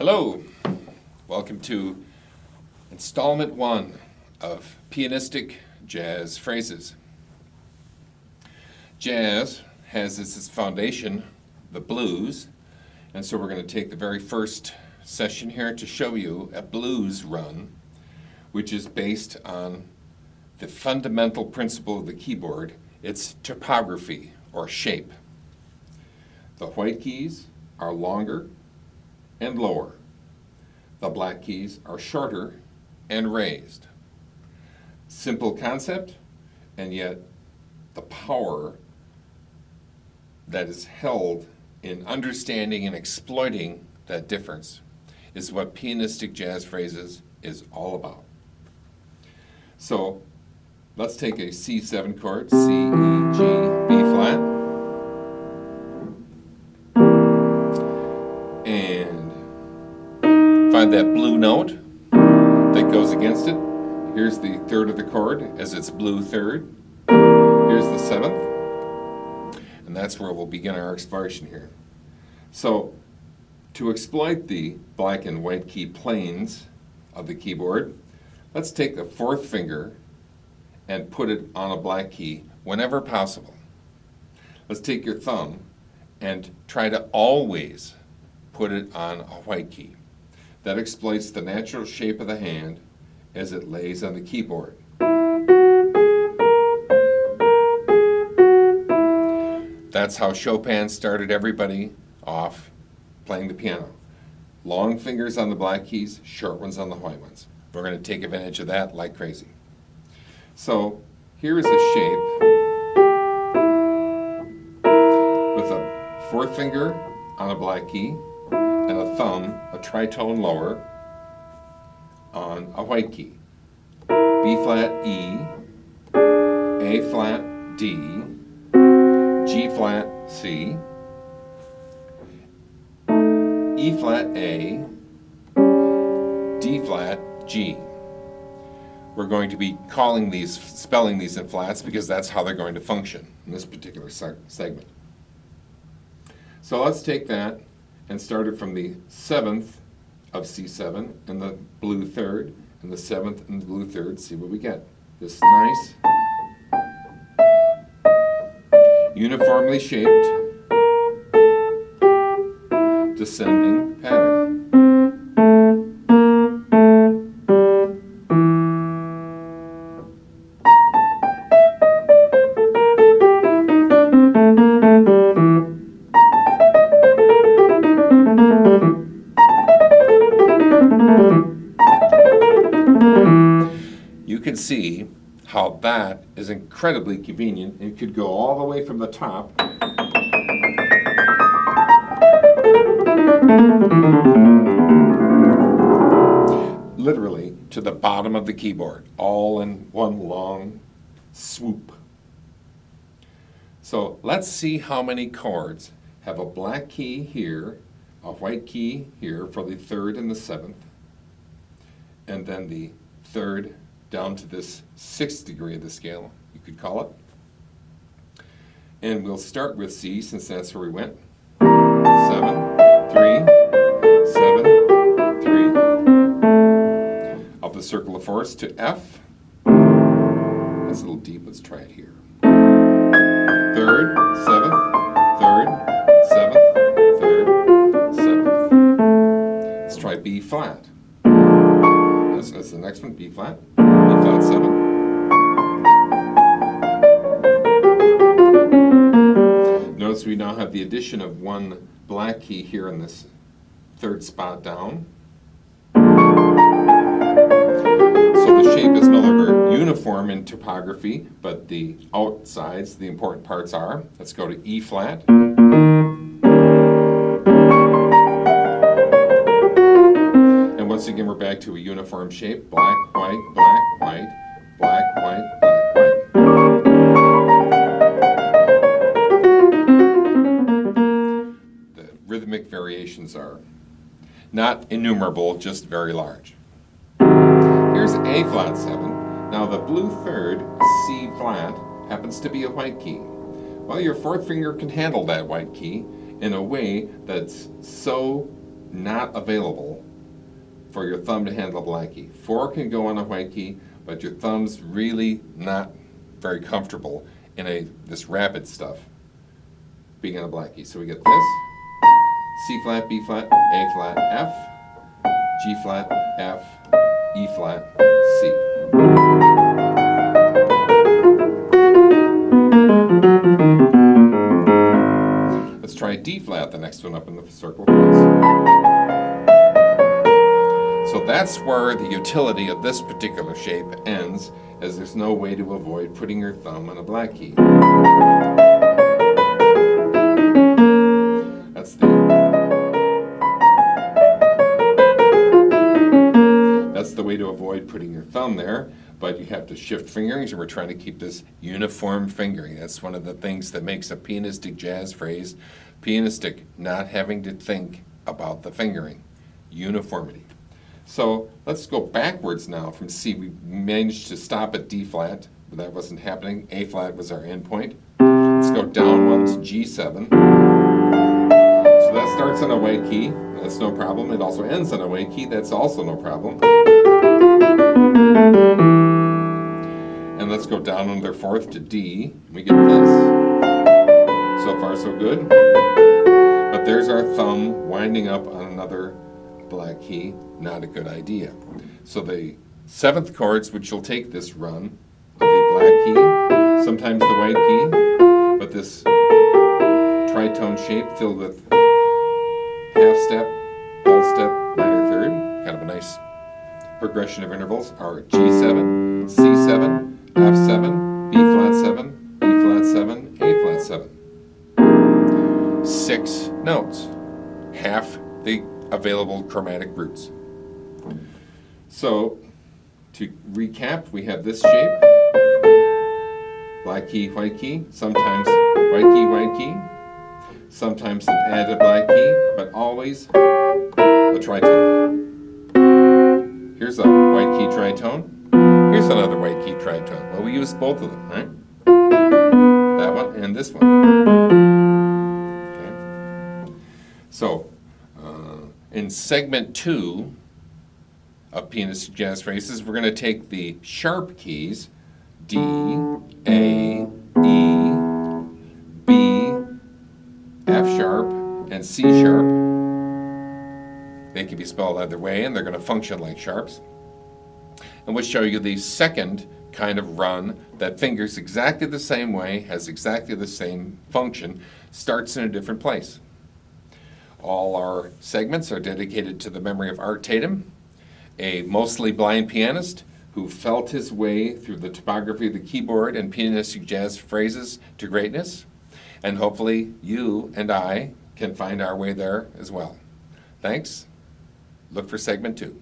Hello, welcome to installment 1 of pianistic jazz phrases. Jazz has as its foundation the blues, and so we're going to take the very first session here to show you a blues run, which is based on the fundamental principle of the keyboard, its topography or shape. The white keys are longer and lower. The black keys are shorter and raised. Simple concept, and yet the power that is held in understanding and exploiting that difference is what pianistic jazz phrases is all about. So let's take a C7 chord, C, E, G, B flat, and find that blue note that goes against it. Here's the third of the chord as its blue third. Here's the seventh. And that's where we'll begin our exploration here. So to exploit the black and white key planes of the keyboard, let's take the fourth finger and put it on a black key whenever possible. Let's take your thumb and try to always put it on a white key. That exploits the natural shape of the hand as it lays on the keyboard. That's how Chopin started everybody off playing the piano. Long fingers on the black keys, short ones on the white ones. We're going to take advantage of that like crazy. So here is a shape with a fourth finger on a black key and a thumb, a tritone lower, on a white key. B flat E, A flat D, G flat C, E flat A, D flat G. We're going to be calling these, spelling these in flats because that's how they're going to function in this particular segment. So let's take that and start it from the 7th of C7 and the blue third, and the 7th and the blue third, see what we get. This nice, uniformly shaped, descending pattern. You can see how that is incredibly convenient. It could go all the way from the top literally to the bottom of the keyboard, all in one long swoop. So let's see how many chords have a black key here, a white key here for the 3rd and the 7th, and then the 3rd down to this 6th degree of the scale, you could call it. And we'll start with C, since that's where we went. 7, 3, 7, 3. Up the circle of fourths to F. That's a little deep, let's try it here. 3rd, 7th, 3rd, 7th, 3rd, 7th. Let's try B flat. That's the next one, B flat. B flat 7. Notice we now have the addition of one black key here in this 3rd spot down. So the shape is no longer uniform in topography, but the outsides, the important parts are. Let's go to E flat. And once again, we're back to a uniform shape. Black, white, black, white, black, white, black, white. The rhythmic variations are not innumerable, just very large. Here's A flat 7. Now the blue 3rd, C flat, happens to be a white key. Well, your 4th finger can handle that white key in a way that's so not available for your thumb to handle a black key. 4 can go on a white key, but your thumb's really not very comfortable in this rapid stuff being on a black key. So we get this, C flat, B flat, A flat, F, G flat, F, E flat, C. Let's try D flat, the next one up in the circle chords. So that's where the utility of this particular shape ends, as there's no way to avoid putting your thumb on a black key. That's the way to avoid putting your thumb there, but you have to shift fingerings, and we're trying to keep this uniform fingering. That's one of the things that makes a pianistic jazz phrase pianistic, not having to think about the fingering. Uniformity. So let's go backwards now from C. We managed to stop at D flat, but that wasn't happening. A flat was our end point. Let's go down one to G7. So that starts on a white key. That's no problem. It also ends on a white key. That's also no problem. And let's go down on their 4th to D. We get this. So far, so good. But there's our thumb winding up on another black key. Not a good idea. So the 7th chords, which will take this run of the black key, sometimes the white key, but this tritone shape filled with half step, whole step, minor third, kind of a nice progression of intervals, are G7, C7, F7, B flat 7, E flat 7, A flat 7. 6 notes, half the available chromatic roots. So, to recap, we have this shape, black key, white key, sometimes white key, sometimes an added black key, but always a tritone. Here's a white key tritone. Here's another white key tritone. Well, we use both of them, right? That one and this one. Okay. So, in segment 2 of pianistic jazz phrases, we're going to take the sharp keys, D, A, E, B, F sharp, and C sharp. They can be spelled either way, and they're going to function like sharps. And we'll show you the second kind of run that fingers exactly the same way, has exactly the same function, starts in a different place. All our segments are dedicated to the memory of Art Tatum, a mostly blind pianist who felt his way through the topography of the keyboard and pianistic jazz phrases to greatness. And hopefully you and I can find our way there as well. Thanks. Look for segment 2.